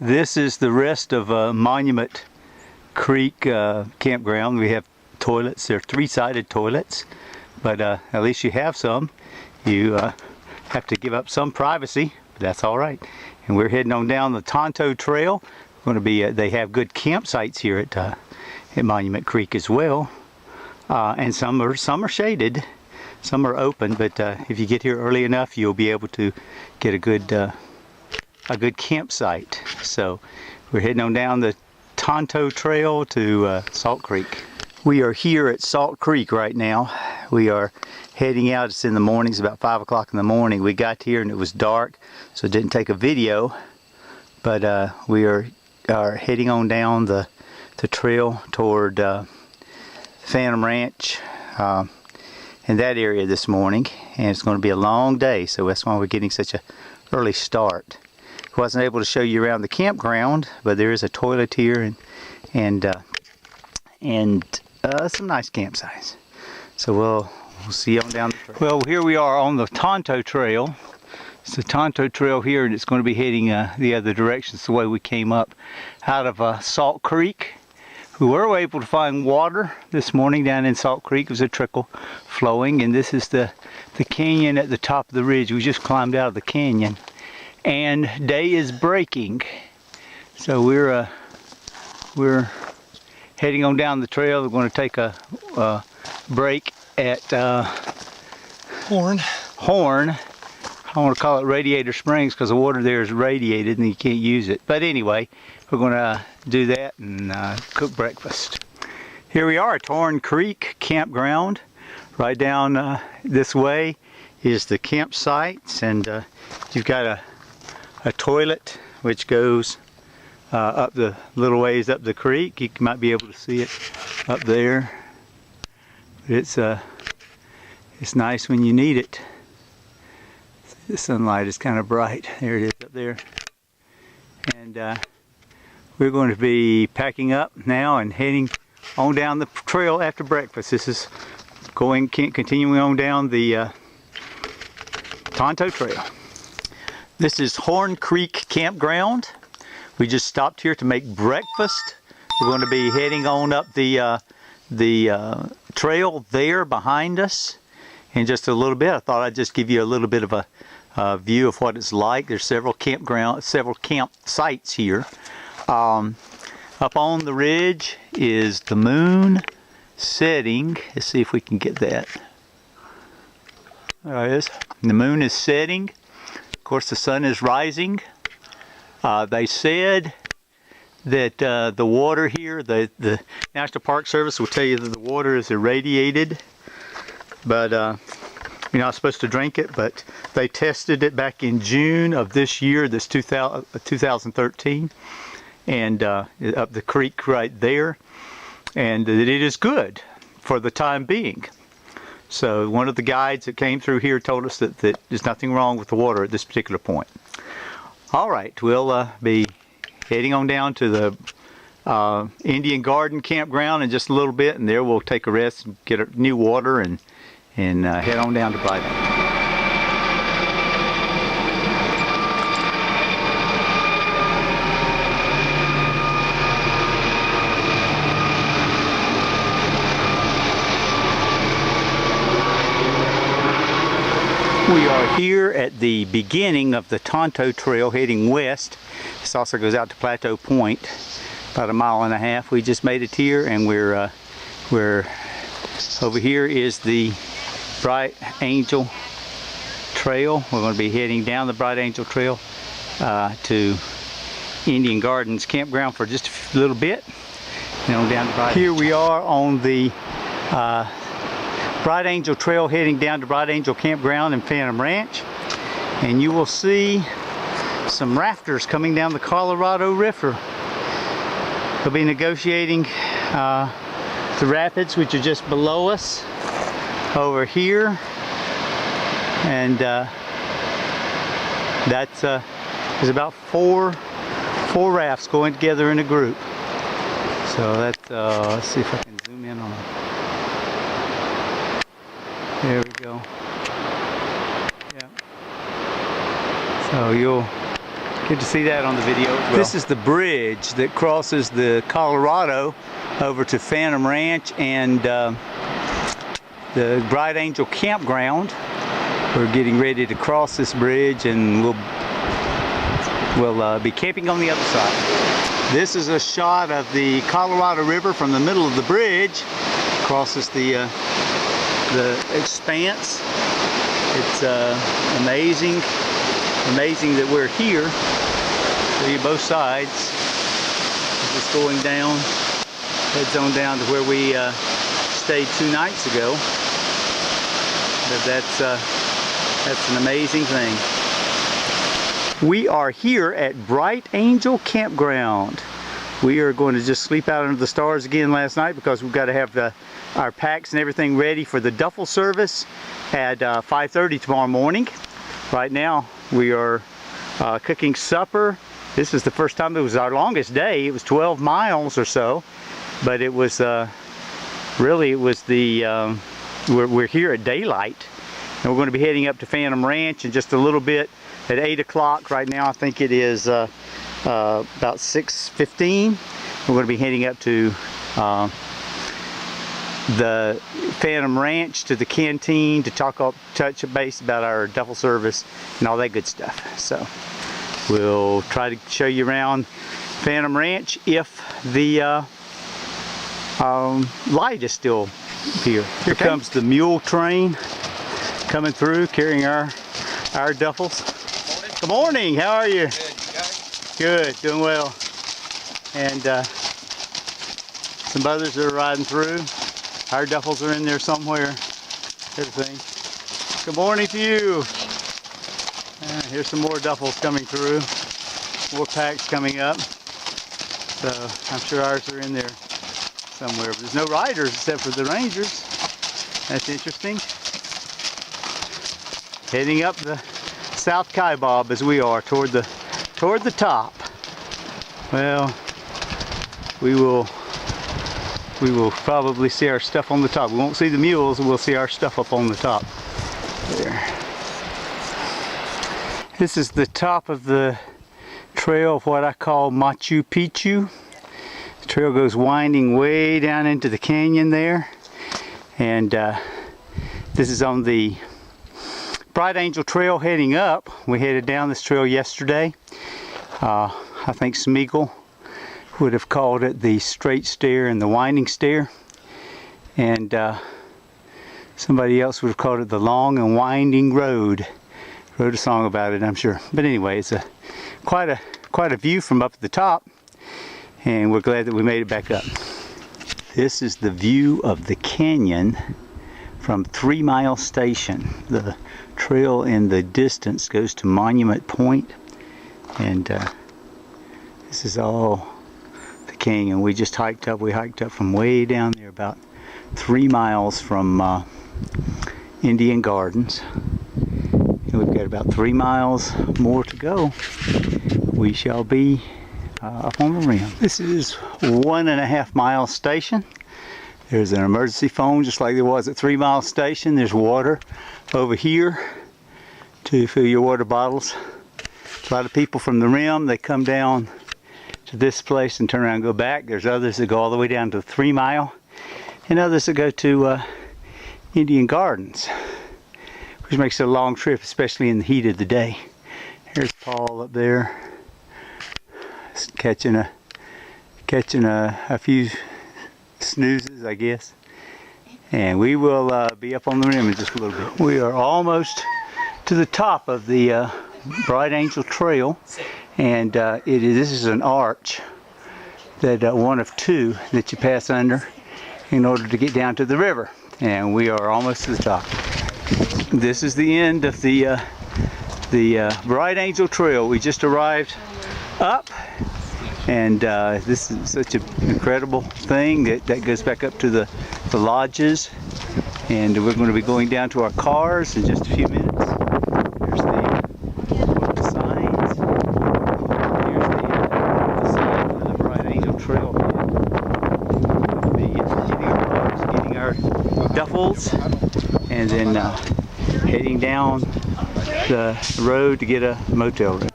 This is the rest of Monument Creek campground. We have toilets. They're three-sided toilets, but at least you have some. You have to give up some privacy, but that's all right. And we're heading on down the Tonto Trail. Going to be they have good campsites here at Monument Creek as well, and some are shaded, some are open. But if you get here early enough, you'll be able to get a good campsite. So we're heading on down the Tonto Trail to Salt Creek. We are here at Salt Creek right now. We are heading out. It's in the morning. It's about 5 o'clock in the morning. We got here and it was dark, so it didn't take a video. But we are heading on down the trail toward Phantom Ranch in that area this morning. And it's going to be a long day, so that's why we're getting such a early start. Wasn't able to show you around the campground, but there is a toilet here and some nice campsites. So we'll see you on down the trail. Well, here we are on the Tonto Trail. It's the Tonto Trail here, and it's going to be heading the other direction. It's the way we came up out of Salt Creek. We were able to find water this morning down in Salt Creek. It was a trickle flowing, and this is the canyon at the top of the ridge. We just climbed out of the canyon. And day is breaking, so we're heading on down the trail. We're going to take a break at Horn. I want to call it Radiator Springs because the water there is radiated and you can't use it. But anyway, we're going to do that and cook breakfast. Here we are at Horn Creek Campground. Right down this way is the campsites, and you've got a toilet which goes up the little ways up the creek. You might be able to see it up there. It's nice when you need it. The sunlight is kind of bright. There it is up there. And we're going to be packing up now and heading on down the trail after breakfast. This is continuing on down the Tonto Trail. This is Horn Creek Campground. We just stopped here to make breakfast. We're going to be heading on up the trail there behind us in just a little bit. I thought I'd just give you a little bit of a view of what it's like. There's several campsites here. Up on the ridge is the moon setting. Let's see if we can get that. There it is. The moon is setting. Of course, the sun is rising. They said that the water here, the National Park Service will tell you that the water is irradiated, but you're not supposed to drink it. But they tested it back in June of this year, this 2013, and up the creek right there, and that it is good for the time being. So one of the guides that came through here told us that there's nothing wrong with the water at this particular point. All right, we'll be heading on down to the Indian Garden Campground in just a little bit, and there we'll take a rest and get a new water and head on down to Bright. We are here at the beginning of the Tonto Trail heading west. This also goes out to Plateau Point, about 1.5 miles. We just made it here, and we're over here is the Bright Angel Trail. We're going to be heading down the Bright Angel Trail to Indian Gardens Campground for just a little bit, and on down to Bright. Here we are on the Bright Angel Trail heading down to Bright Angel Campground in Phantom Ranch, and you will see some rafters coming down the Colorado River. They'll be negotiating the rapids, which are just below us over here, and that's there's about four rafts going together in a group. So that's let's see if I can zoom in on it. There we go. Yeah. So you'll Good to see that on the video as well. This is the bridge that crosses the Colorado over to Phantom Ranch and the Bright Angel Campground. We're getting ready to cross this bridge, and we'll be camping on the other side. This is a shot of the Colorado River from the middle of the bridge. Crosses the expanse. It's amazing that we're here. See both sides. Just going down, heads on down to where we stayed 2 nights ago. But that's an amazing thing. We are here at Bright Angel Campground. We are going to just sleep out under the stars again last night because we've got to have our packs and everything ready for the duffel service at 5:30 tomorrow morning. Right now we are cooking supper. This is the first time. It was our longest day. It was 12 miles or so, but it was really, it was the we're here at daylight, and we're going to be heading up to Phantom Ranch in just a little bit at 8 o'clock. Right now I think it is about 6:15. We're going to be heading up to the Phantom Ranch, to the canteen, to touch base about our duffel service and all that good stuff. So we'll try to show you around Phantom Ranch if the light is still here. Here comes the mule train coming through, carrying our duffels. Good morning. How are you? Good. You guys? Good. Doing well. And some others that are riding through. Our duffels are in there somewhere. Everything. Good morning to you. Here's some more duffels coming through. More packs coming up. So I'm sure ours are in there somewhere. But there's no riders except for the rangers. That's interesting. Heading up the South Kaibab as we are toward the top. Well, we will probably see our stuff on the top. We won't see the mules, we'll see our stuff up on the top. There. This is the top of the trail of what I call Machu Picchu. The trail goes winding way down into the canyon there. And this is on the Bright Angel Trail heading up. We headed down this trail yesterday. I think Smeagol would have called it the straight stair and the winding stair, and somebody else would have called it the long and winding road. Wrote a song about it, I'm sure. But anyway, it's quite a view from up at the top, and we're glad that we made it back up. This is the view of the canyon from 3 Mile Station. The trail in the distance goes to Monument Point, and this is all the canyon. We just hiked up. We hiked up from way down there, about 3 miles from Indian Gardens. And we've got about 3 miles more to go. We shall be up on the rim. This is 1.5 Mile Station. There's an emergency phone just like there was at 3 Mile Station. There's water over here to fill your water bottles. A lot of people from the rim, they come down to this place and turn around and go back. There's others that go all the way down to 3 Mile, and others that go to Indian Gardens, which makes it a long trip, especially in the heat of the day. Here's Paul up there, catching a few snoozes, I guess. And we will be up on the rim in just a little bit. We are almost to the top of the Bright Angel Trail, and this is an arch that one of 2 that you pass under in order to get down to the river, and we are almost to the top. This is the end of the Bright Angel Trail. We just arrived up, and this is such an incredible thing that goes back up to the lodges, and we're going to be going down to our cars in just a few minutes. Here's the signs. Here's the sign of the Bright Angel Trail. We'll be getting our cars, getting our duffels, and then heading down the road to get a motel room.